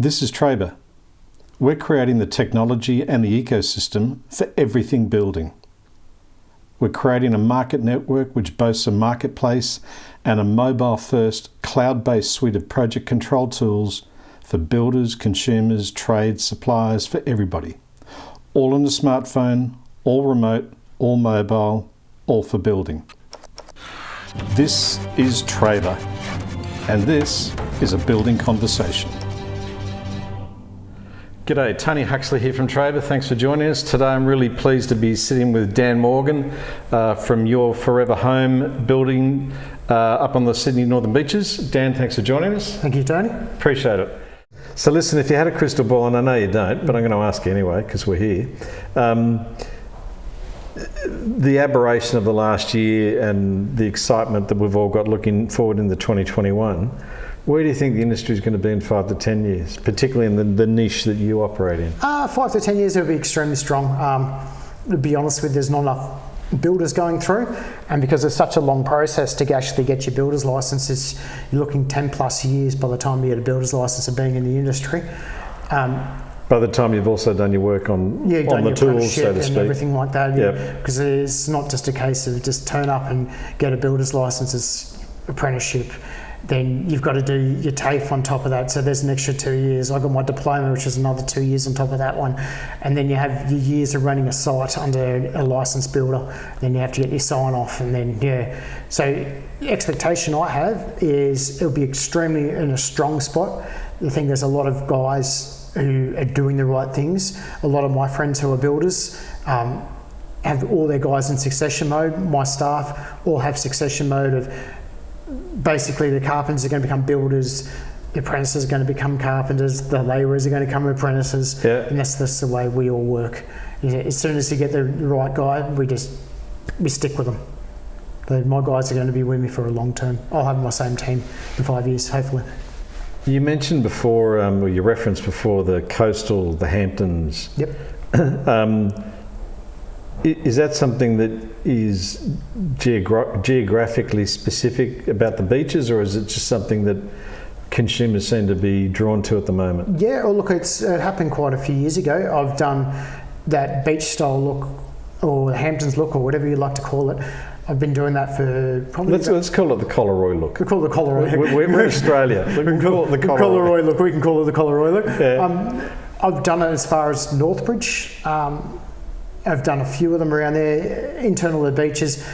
This is Trabr. We're creating the technology and the ecosystem for everything building. We're creating a market network which boasts a marketplace and a mobile-first, cloud-based suite of project control tools for builders, consumers, trades, suppliers, for everybody. All on a smartphone, all remote, all mobile, all for building. This is Trabr, and this is a building conversation. G'day, Tony Huxley here from Trabr. Thanks for joining us. Today I'm really pleased to be sitting with Dan Morgan from Your Forever Home building up on the Sydney Northern Beaches. Dan, thanks for joining us. Thank you, Tony. Appreciate it. So listen, if you had a crystal ball, and I know you don't, but I'm going to ask you anyway because we're here. The aberration of the last year and the excitement that we've all got looking forward into 2021, where do you think the industry is going to be in 5 to 10 years, particularly in the niche that you operate in? 5 to 10 years it'll be extremely strong. To be honest with you, there's not enough builders going through, and because it's such a long process to actually get your builder's licenses, you're looking 10 plus years by the time you get a builder's license of being in the industry. By the time you've also done your work on the tools, so to speak. And everything like that, because it's not just a case of just turn up and get a builder's license as apprenticeship. Then you've got to do your TAFE on top of that, so there's an extra 2 years. I got my diploma, which is another 2 years on top of that one, and then you have your years of running a site under a licensed builder. Then you have to get your sign off, and then So the expectation I have is it'll be extremely in a strong spot. I think there's a lot of guys who are doing the right things. A lot of my friends who are builders have all their guys in succession mode. My staff all have succession mode of. Basically, the carpenters are going to become builders, the apprentices are going to become carpenters, the labourers are going to become apprentices, and that's the way we all work. As soon as you get the right guy, we stick with them. But my guys are going to be with me for a long term. I'll have my same team in 5 years, hopefully. You mentioned before, or you referenced before, the coastal, the Hamptons. Yep. Is that something that is geographically specific about the beaches, or is it just something that consumers seem to be drawn to at the moment? Yeah, well, look, it happened quite a few years ago. I've done that beach style look, or the Hamptons look, or whatever you like to call it. I've been doing that for probably... Let's call it the Collaroy look. We call it the Collaroy look. We're in Australia. We can call it the Collaroy look. We can call it the Collaroy look. Yeah. I've done it as far as Northbridge. I've done a few of them around there, internal to the beaches.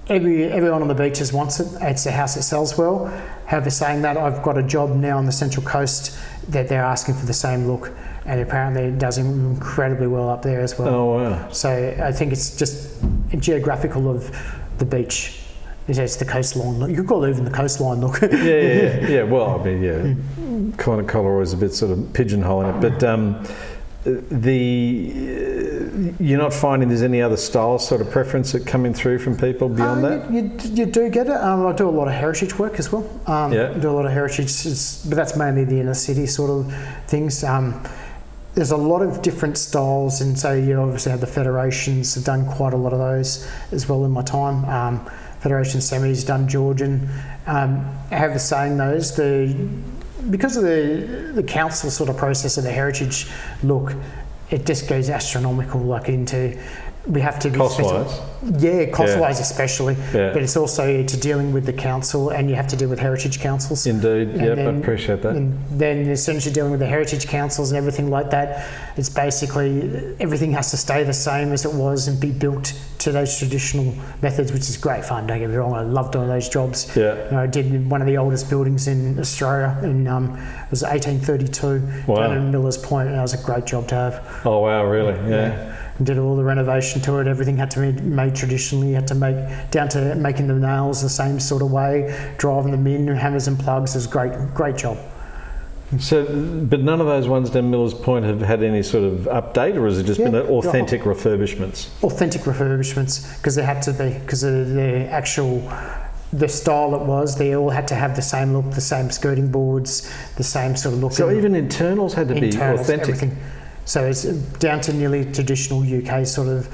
Everyone on the beaches wants it. It's a house that sells well. However, saying that, I've got a job now on the Central Coast that they're asking for the same look, and apparently it does incredibly well up there as well. Oh, wow. So I think it's just geographical of the beach. It's the coastline look. You could call it even the coastline look. Yeah. Well, I mean, kind of Collaroy is a bit sort of pigeonholing it, but you're not finding there's any other style sort of preference that coming through from people beyond that? You do get it. I do a lot of heritage work as well. Do a lot of heritage, but that's mainly the inner city sort of things. There's a lot of different styles, and so you obviously have the Federations. I've done quite a lot of those as well in my time. Federation semis, done Georgian. However, saying those, because of the council sort of process of the heritage look, it just goes astronomical, like into, we have to be cost-wise. Cost-wise especially, but it's also to dealing with the council, and you have to deal with heritage councils. Indeed, I appreciate that. And then as soon as you're dealing with the heritage councils and everything like that, it's basically everything has to stay the same as it was and be built to those traditional methods, which is great fun, don't get me wrong. I love doing those jobs. I did one of the oldest buildings in Australia, and it was 1832 down in Millers Point, and that was a great job to have. Oh wow, really? Yeah. And did all the renovation to it. Everything had to be made traditionally. You had to make down to making the nails the same sort of way, driving them in, hammers and plugs. It was a great job. So, but none of those ones down Millers Point have had any sort of update, or has it just been authentic refurbishments? Authentic refurbishments, because they had to be, because of the style it was. They all had to have the same look, the same skirting boards, the same sort of look. So even internals had to be authentic. Everything. So it's down to nearly traditional UK sort of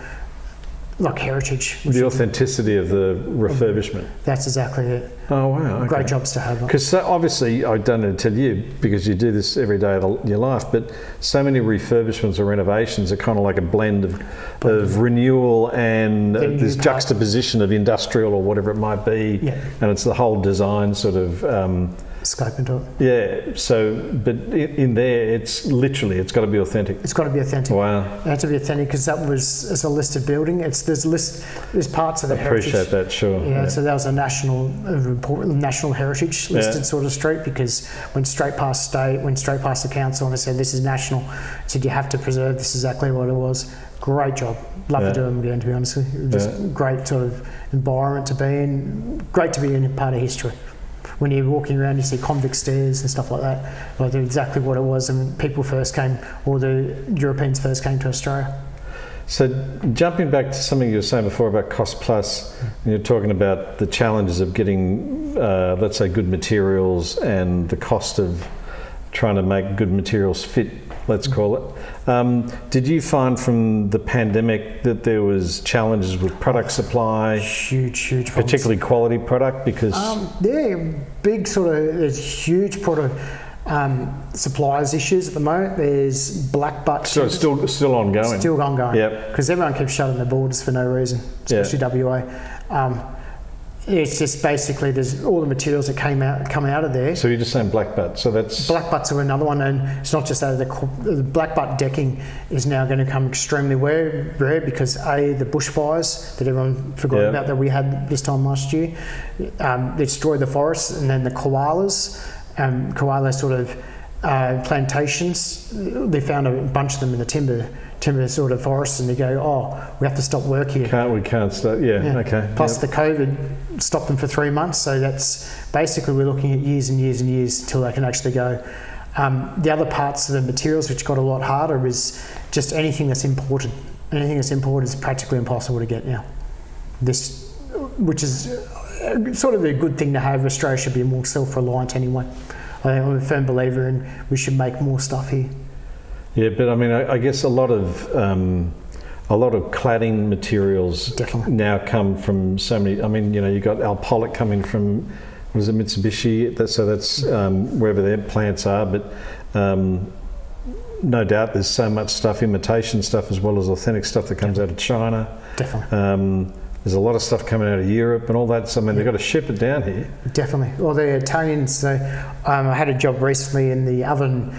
like heritage. The authenticity of the refurbishment. That's exactly it. Oh, wow. Okay. Great jobs to have. Because obviously, I don't know to tell you because you do this every day of your life, but so many refurbishments or renovations are kind of like a blend of renewal and this juxtaposition of industrial or whatever it might be. Yeah. And it's the whole design sort of... scope into it. Yeah, so, but in there, it's got to be authentic. It's got to be authentic. Wow. It had to be authentic because that was, as a listed building, there's parts of the heritage. Appreciate that, sure. Yeah, so that was a national heritage listed sort of street, because went straight past the council and they said this is national. Said you have to preserve this exactly what it was. Great job. Love to do them again, to be honest with you. Just great sort of environment to be in. Great to be in part of history. When you're walking around, you see convict stairs and stuff like that. Like they're exactly what it was when people first came, or the Europeans first came to Australia. So jumping back to something you were saying before about cost plus, and you're talking about the challenges of getting, let's say, good materials and the cost of trying to make good materials fit, let's call it. Did you find from the pandemic that there was challenges with product supply? Huge problems. Particularly quality product, because... there's huge product suppliers issues at the moment. There's black butt. So it's still ongoing? Still ongoing. Yep. Because everyone keeps shutting their borders for no reason, especially WA. It's just basically there's all the materials that come out of there. So you're just saying black butt. So that's black butts are another one, and it's not just that. The black butt decking is now going to become extremely rare because the bushfires that everyone forgot about that we had this time last year, they destroyed the forests, and then the koalas sort of plantations. They found a bunch of them in the timber sort of forests, and they go, we have to stop work here. We can't start. Okay. Plus the COVID stopped them for 3 months, so that's basically we're looking at years and years and years until they can actually go. The other parts of the materials which got a lot harder is just anything that's imported. Anything that's imported is practically impossible to get now. Which is sort of a good thing to have. Australia should be more self-reliant anyway. I'm a firm believer in we should make more stuff here. Yeah, but I mean, I guess a lot of cladding materials now come from so many. I mean, you got Alpolic coming from, what is it, Mitsubishi? That's wherever their plants are. But no doubt there's so much stuff, imitation stuff as well as authentic stuff that comes out of China. Definitely. There's a lot of stuff coming out of Europe and all that. So, I mean, they've got to ship it down here. Definitely. Well, the Italians, I had a job recently in the oven.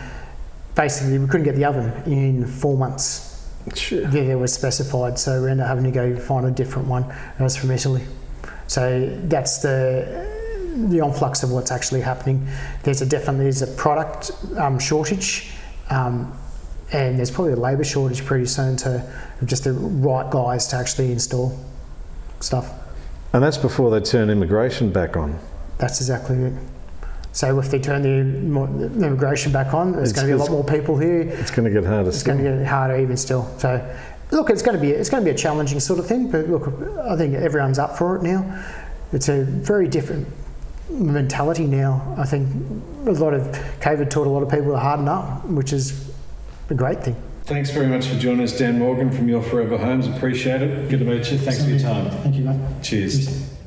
Basically, we couldn't get the oven in 4 months. Sure. It was specified, so we ended up having to go find a different one. It was from Italy. So that's the influx of what's actually happening. There's a product shortage, and there's probably a labour shortage pretty soon to just the right guys to actually install stuff. And that's before they turn immigration back on. That's exactly it. So if they turn the immigration back on, there's going to be a lot more people here. It's going to get harder. It's going to get harder even still. So, look, it's going to be a challenging sort of thing. But look, I think everyone's up for it now. It's a very different mentality now. I think a lot of COVID taught a lot of people to harden up, which is a great thing. Thanks very much for joining us, Dan Morgan from Your Forever Homes. Appreciate it. Good to meet you. Thanks for your time. Thank you, mate. Cheers.